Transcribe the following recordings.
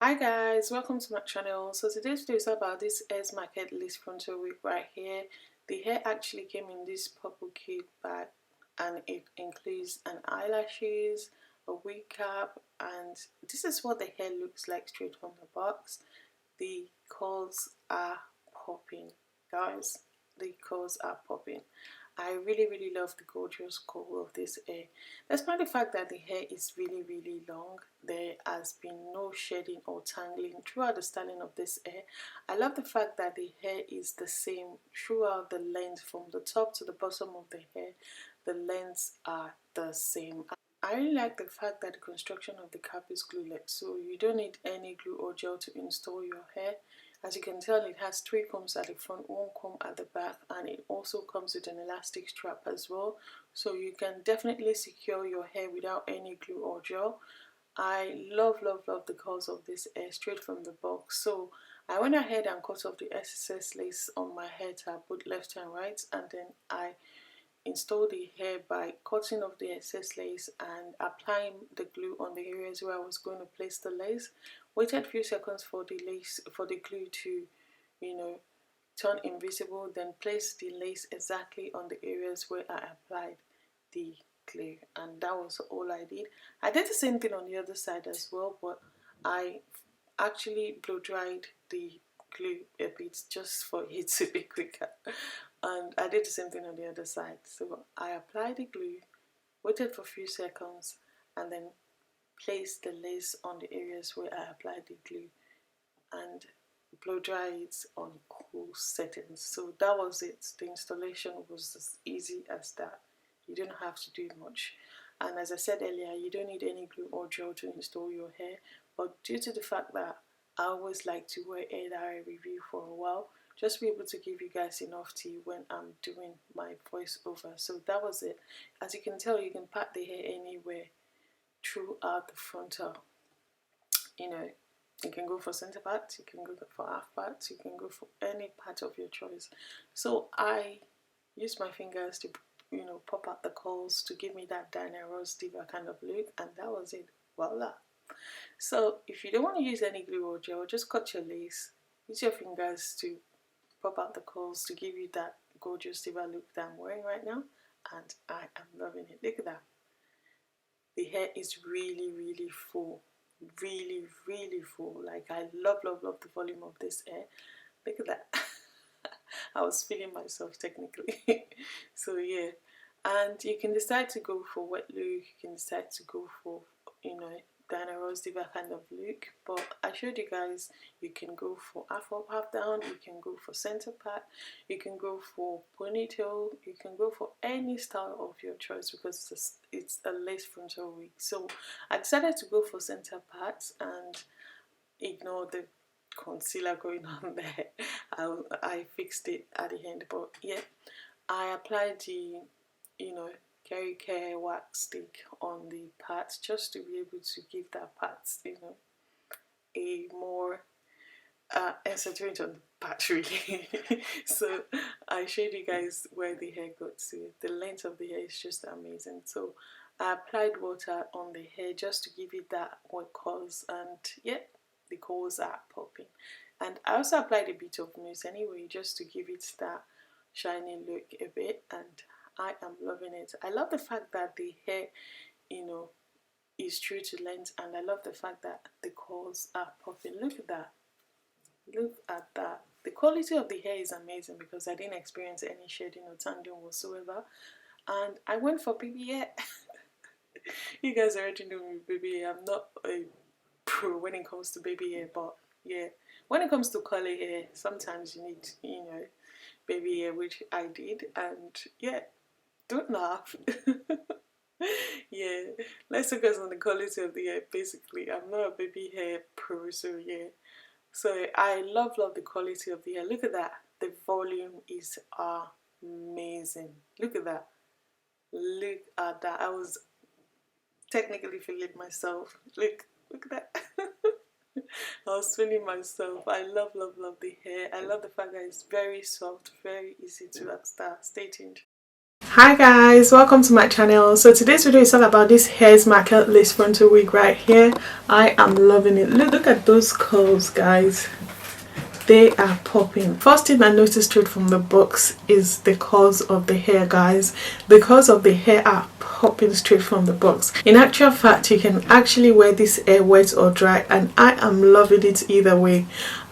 Hi guys, welcome to my channel. So today's video is about this Hairsmarket lace frontal wig right here. The hair actually came in this purple kit bag and it includes an eyelashes, a wig cap, and this is what the hair looks like straight from the box. The curls are popping, guys. The curls are popping. I really love the gorgeous curl of this hair. Despite the fact that the hair is really long, there has been no shedding or tangling throughout the styling of this hair. I love the fact that the hair is the same throughout the length from the top to the bottom of the hair. The lengths are the same. I really like the fact that the construction of the cap is glueless, so you don't need any glue or gel to install your hair. As you can tell, it has 3 combs at the front, 1 comb at the back, and it also comes with an elastic strap as well, so you can definitely secure your hair without any glue or gel. I love the curls of this hair straight from the box. So I went ahead and cut off the excess lace on my hair tab, both left and right, and then I install the hair by cutting off the excess lace and applying the glue on the areas where I was going to place the lace. Waited a few seconds for the glue to, turn invisible, then place the lace exactly on the areas where I applied the glue, and that was all I did. I did the same thing on the other side as well, but I actually blow dried the glue a bit just for it to be quicker, and I did the same thing on the other side. So I applied the glue, waited for a few seconds, and then placed the lace on the areas where I applied the glue and blow dry it on cool settings. So that was it. The installation was as easy as that. You don't have to do much. And as I said earlier, you don't need any glue or gel to install your hair. But due to the fact that I always like to wear hair that I review for a while, just be able to give you guys enough tea when I'm doing my voiceover. So that was it. As you can tell, you can pat the hair anywhere throughout the frontal. You can go for center part, you can go for half part, you can go for any part of your choice. So I use my fingers to, pop out the curls to give me that Diana Ross diva kind of look, and that was it. Voila. So if you don't want to use any glue or gel, just cut your lace. Use your fingers to pop out the curls to give you that gorgeous diva look that I'm wearing right now, and I am loving it. Look at that. The hair is really full, really full. Like, I love the volume of this hair. Look at that. I was feeling myself technically. So yeah, and you can decide to go for wet look, you can decide to go for, Diana Rose Diva kind of look, but I showed you guys you can go for half up, half down, you can go for center part, you can go for ponytail, you can go for any style of your choice because it's a lace frontal wig. So I decided to go for center parts and ignore the concealer going on there. I fixed it at the end, but yeah, I applied the, Kerry Care wax stick on the parts just to be able to give that part, a more concentrate on the part really. So I showed you guys where the hair got to. The length of the hair is just amazing. So I applied water on the hair just to give it that wet curls, and yeah, the curls are popping. And I also applied a bit of mousse anyway just to give it that shiny look a bit, and I am loving it. I love the fact that the hair, is true to length, and I love the fact that the curls are popping. Look at that. Look at that. The quality of the hair is amazing because I didn't experience any shedding or tangling whatsoever. And I went for baby hair. You guys already know me, baby hair. I'm not a pro when it comes to baby hair, but yeah, when it comes to curly hair, sometimes you need, baby hair, which I did, and yeah, don't laugh. Yeah, let's focus on the quality of the hair. Basically, I'm not a baby hair pro, so yeah. So I love the quality of the hair. Look at that. The volume is amazing. Look at that. Look at that. I was technically feeling myself. Look at that. I was feeling myself. I love the hair. I love the fact that it's very soft, very easy to start. Stay tuned. Hi guys, welcome to my channel. So today's video is all about this Hairsmarket lace frontal wig right here. I am loving it. Look at those curls, guys. They are popping. First thing I noticed straight from the box is the curls of the hair, guys. The curls of the hair are popping straight from the box. In actual fact, you can actually wear this hair wet or dry, and I am loving it either way.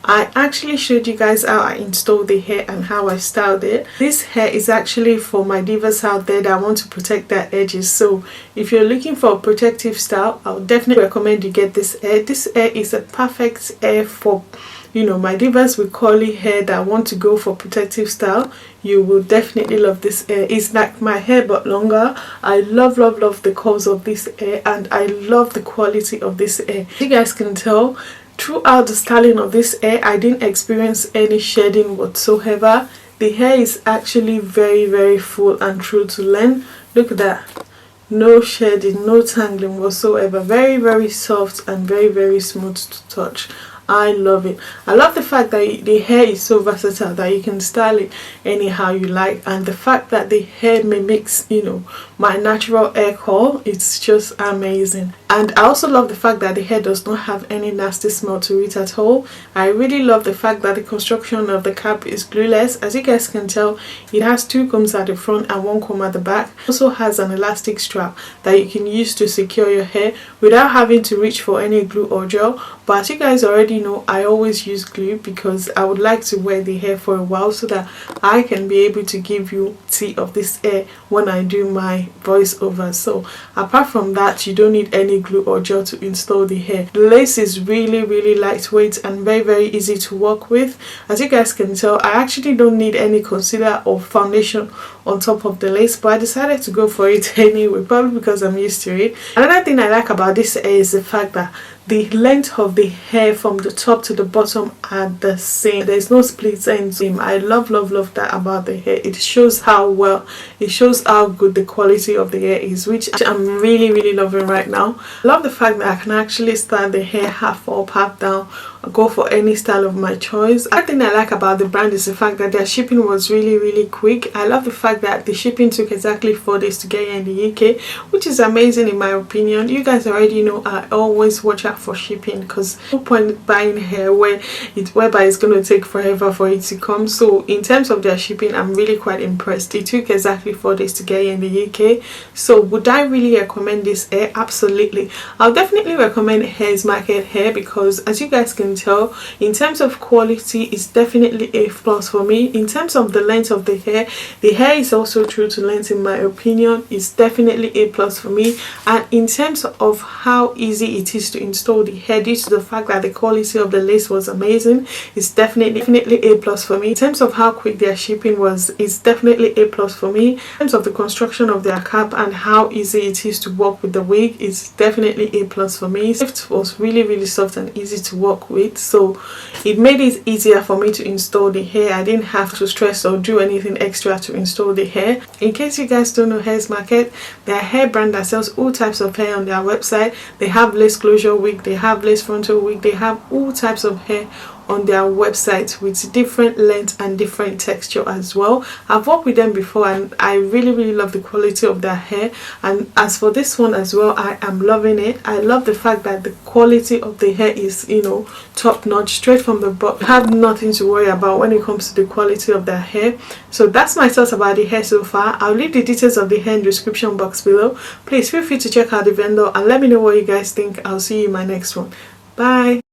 I actually showed you guys how I installed the hair and how I styled it. This hair is actually for my divas out there that want to protect their edges. So if you're looking for a protective style, I would definitely recommend you get this hair. This hair is a perfect hair for, you know, my divas with curly hair that want to go for protective style. You will definitely love this hair. It's like my hair but longer. I love the curls of this hair, and I love the quality of this hair. You guys can tell throughout the styling of this hair, I didn't experience any shedding whatsoever. The hair is actually very full and true to length. Look at that. No shedding, no tangling whatsoever. Very soft and very smooth to touch. I love it. I love the fact that the hair is so versatile that you can style it anyhow you like, and the fact that the hair mimics, you know, my natural hair curl. It's just amazing. And I also love the fact that the hair does not have any nasty smell to it at all. I really love the fact that the construction of the cap is glueless. As you guys can tell, it has 2 combs at the front and 1 comb at the back. It also has an elastic strap that you can use to secure your hair without having to reach for any glue or gel. But as you guys already know, I always use glue because I would like to wear the hair for a while so that I can be able to give you tea of this hair when I do my voiceover. So apart from that, you don't need any glue or gel to install the hair. The lace is really lightweight and very easy to work with. As you guys can tell, I actually don't need any concealer or foundation on top of the lace, but I decided to go for it anyway, probably because I'm used to it. Another thing I like about this hair is the fact that the length of the hair from the top to the bottom are the same. There's no split ends. I love that about the hair. It shows how good the quality of the hair is, which I'm really loving right now. I love the fact that I can actually style the hair half up, half down, go for any style of my choice. Another thing I like about the brand is the fact that their shipping was really quick. I love the fact that the shipping took exactly 4 days to get here in the UK, which is amazing in my opinion. You guys already know I always watch out for shipping, because no point buying hair whereby it's going to take forever for it to come. So in terms of their shipping, I'm really quite impressed. It took exactly 4 days to get here in the UK. So would I really recommend this hair? Absolutely. I'll definitely recommend Hairsmarket hair because, as you guys can tell, in terms of quality, it's definitely a plus for me. In terms of the length of the hair is also true to length in my opinion. It's definitely a plus for me. And in terms of how easy it is to install the hair, due to the fact that the quality of the lace was amazing, it's definitely a plus for me. In terms of how quick their shipping was, it's definitely a plus for me. In terms of the construction of their cap and how easy it is to work with the wig, it's definitely a plus for me. It was really soft and easy to work with, so it made it easier for me to install the hair. I didn't have to stress or do anything extra to install the hair. In case you guys don't know Hairsmarket, they're a hair brand that sells all types of hair on their website. They have lace closure wig, they have lace frontal wig, they have all types of hair on their website with different length and different texture as well. I've worked with them before and I really love the quality of their hair. And as for this one as well, I am loving it. I love the fact that the quality of the hair is, you know, top notch straight from the box. I have nothing to worry about when it comes to the quality of their hair. So that's my thoughts about the hair so far. I'll leave the details of the hair in the description box below. Please feel free to check out the vendor and let me know what you guys think. I'll see you in my next one. Bye.